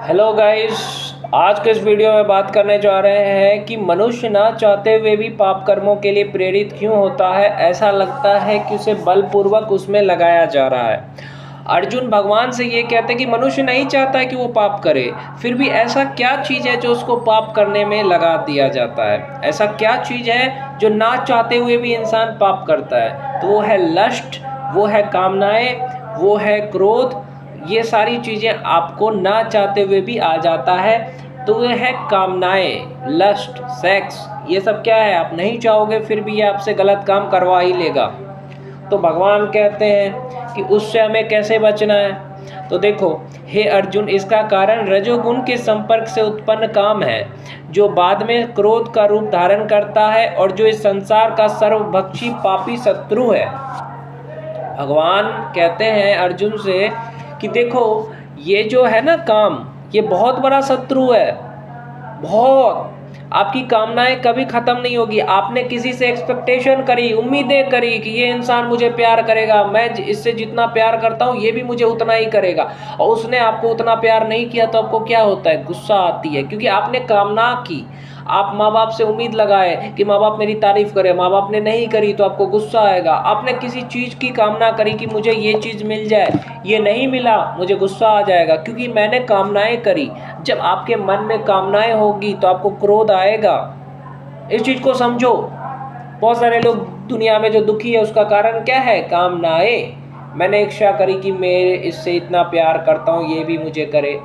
Hello guys. आज के इस वीडियो में बात करने जा रहे हैं कि मनुष्य ना चाहते हुए भी पाप कर्मों के लिए प्रेरित क्यों होता है। ऐसा लगता है कि उसे बलपूर्वक उसमें लगाया जा रहा है। अर्जुन भगवान से ये कहते हैं कि मनुष्य नहीं चाहता है कि वो पाप करे, फिर भी ऐसा क्या चीज़ है जो उसको पाप करने में लगा दिया जाता है। ऐसा क्या चीज़ है जो ना चाहते हुए भी इंसान पाप करता है। तो वो है लस्ट, वो है कामनाएं, वो है क्रोध। ये सारी चीज़ें आपको ना चाहते हुए भी आ जाता है। तो ये है कामनाएं, लस्ट, सेक्स। ये सब क्या है, आप नहीं चाहोगे फिर भी ये आपसे गलत काम करवा ही लेगा। तो भगवान कहते हैं कि उससे हमें कैसे बचना है। तो देखो हे अर्जुन, इसका कारण रजोगुण के संपर्क से उत्पन्न काम है, जो बाद में क्रोध का रूप धारण करता है और जो इस संसार का सर्वभक्षी पापी शत्रु है। भगवान कहते हैं अर्जुन से कि देखो, ये जो है ना काम, ये बहुत बड़ा शत्रु है। बहुत, आपकी कामनाएं कभी खत्म नहीं होगी। आपने किसी से एक्सपेक्टेशन करी, उम्मीदें करी कि ये इंसान मुझे प्यार करेगा, मैं इससे जितना प्यार करता हूँ ये भी मुझे उतना ही करेगा, और उसने आपको उतना प्यार नहीं किया तो आपको क्या होता है, गुस्सा आती है। क्योंकि आपने कामना की, आप माँ बाप से उम्मीद लगाए कि माँ बाप मेरी तारीफ करे, माँ बाप ने नहीं करी तो आपको गुस्सा आएगा। आपने किसी चीज़ की कामना करी कि मुझे ये चीज़ मिल जाए, ये नहीं मिला मुझे गुस्सा आ जाएगा, क्योंकि मैंने कामनाएं करी। जब आपके मन में कामनाएं होगी तो आपको क्रोध आएगा। इस चीज़ को समझो। बहुत सारे लोग दुनिया में जो दुखी है उसका कारण क्या है, कामनाएं। मैंने इच्छा करी कि मैं इससे इतना प्यार करता हूँ ये भी मुझे करे,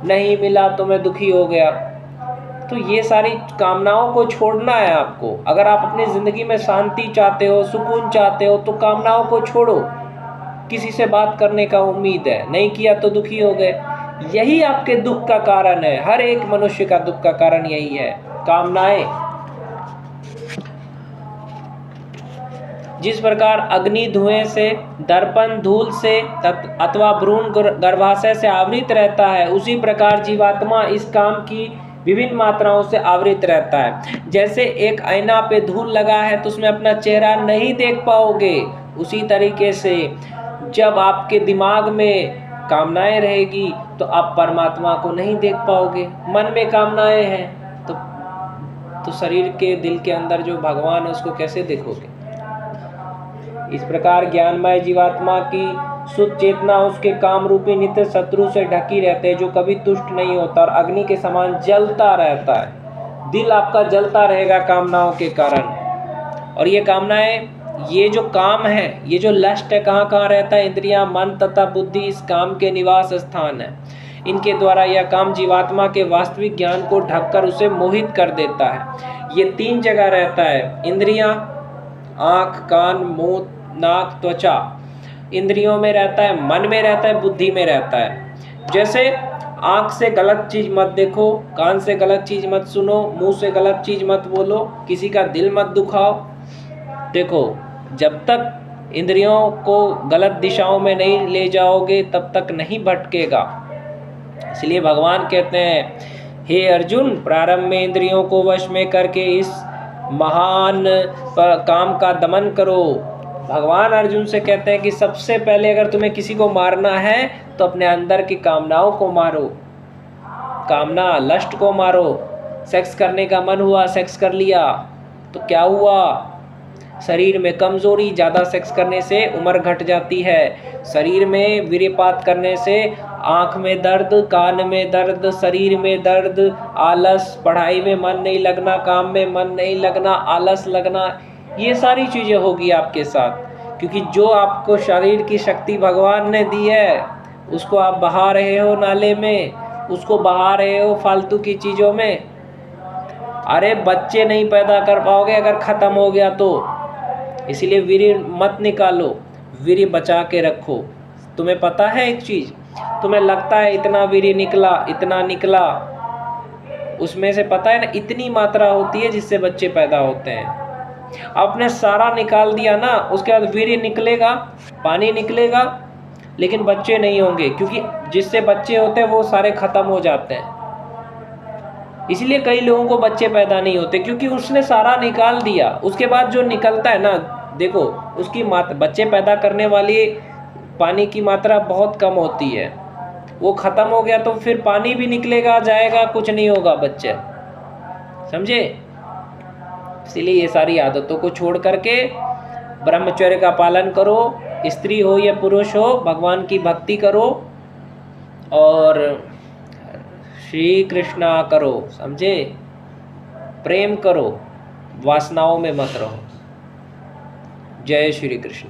नहीं मिला तो मैं दुखी हो गया। तो ये सारी कामनाओं को छोड़ना है आपको। अगर आप अपनी ज़िंदगी में शांति चाहते हो, सुकून चाहते हो, तो कामनाओं को छोड़ो। किसी से बात करने का उम्मीद है, नहीं किया तो दुखी हो गए। यही आपके दुख का कारण है। हर एक मनुष्य का दुख का कारण यही है, कामनाएं। जिस प्रकार अग्नि धुएं से, दर्पण धूल से अथवा भ्रूण गर्भाशय से आवृत रहता है, उसी प्रकार जीवात्मा इस काम की विभिन्न मात्राओं से आवृत रहता है। जैसे एक आईना पे धूल लगा है तो उसमें अपना चेहरा नहीं देख पाओगे, उसी तरीके से जब आपके दिमाग में कामनाएं रहेगी तो आप परमात्मा को नहीं देख पाओगे। मन में कामनाएं हैं तो शरीर के, दिल के अंदर जो भगवान है उसको कैसे देखोगे। इस प्रकार ज्ञानमय जीवात्मा की शुद्ध चेतना उसके काम रूपी नित्य शत्रु से ढकी रहते हैं, जो कभी तुष्ट नहीं होता और अग्नि के समान जलता रहता है। दिल आपका जलता रहेगा कामनाओं के कारण। और ये कामनाएं, ये जो काम है, ये जो लस्ट है, कहाँ कहाँ रहता है, इंद्रियां, मन तथा बुद्धि इस काम के निवास स्थान है। इनके द्वारा यह काम जीवात्मा के वास्तविक ज्ञान को ढककर उसे मोहित कर देता है। ये 3 जगह रहता है, इंद्रियां, आँख, कान, मुंह, नाक, त्वचा। इंद्रियों में रहता है, मन में रहता है, बुद्धि में रहता है। जैसे आँख से गलत चीज़ मत देखो, कान से गलत चीज़ मत सुनो, मुंह से गलत चीज़ मत बोलो, किसी का दिल मत दुखाओ। देखो, जब तक इंद्रियों को गलत दिशाओं में नहीं ले जाओगे तब तक नहीं भटकेगा। इसलिए भगवान कहते हैं, हे अर्जुन, प्रारंभ में इंद्रियों को वश में करके इस महान काम का दमन करो। भगवान अर्जुन से कहते हैं कि सबसे पहले अगर तुम्हें किसी को मारना है तो अपने अंदर की कामनाओं को मारो। कामना, लस्ट को मारो। सेक्स करने का मन हुआ, सेक्स कर लिया तो क्या हुआ, शरीर में कमजोरी। ज़्यादा सेक्स करने से उम्र घट जाती है। शरीर में वीर्यपात करने से आँख में दर्द, कान में दर्द, शरीर में दर्द, आलस, पढ़ाई में मन नहीं लगना, काम में मन नहीं लगना, आलस लगना, ये सारी चीज़ें होगी आपके साथ। क्योंकि जो आपको शरीर की शक्ति भगवान ने दी है उसको आप बहा रहे हो नाले में, उसको बहा रहे हो फालतू की चीज़ों में। अरे बच्चे नहीं पैदा कर पाओगे अगर ख़त्म हो गया तो। इसीलिए वीर्य मत निकालो, वीर्य बचा के रखो। तुम्हें पता है एक चीज़, तुम्हें लगता है इतना वीर्य निकला, इतना निकला, उसमें से पता है ना इतनी मात्रा होती है जिससे बच्चे पैदा होते हैं। आपने सारा निकाल दिया ना, उसके बाद वीर्य निकलेगा, पानी निकलेगा, लेकिन बच्चे नहीं होंगे, क्योंकि जिससे बच्चे होते हैं वो सारे ख़त्म हो जाते हैं। इसलिए कई लोगों को बच्चे पैदा नहीं होते, क्योंकि उसने सारा निकाल दिया। उसके बाद जो निकलता है ना, देखो उसकी बच्चे पैदा करने वाली पानी की मात्रा बहुत कम होती है, वो ख़त्म हो गया तो फिर पानी भी निकलेगा जाएगा, कुछ नहीं होगा बच्चे, समझे। इसीलिए ये सारी आदतों को छोड़ करके ब्रह्मचर्य का पालन करो, स्त्री हो या पुरुष हो, भगवान की भक्ति करो और श्री कृष्णा करो, समझे, प्रेम करो, वासनाओं में मत रहो। जय श्री कृष्ण।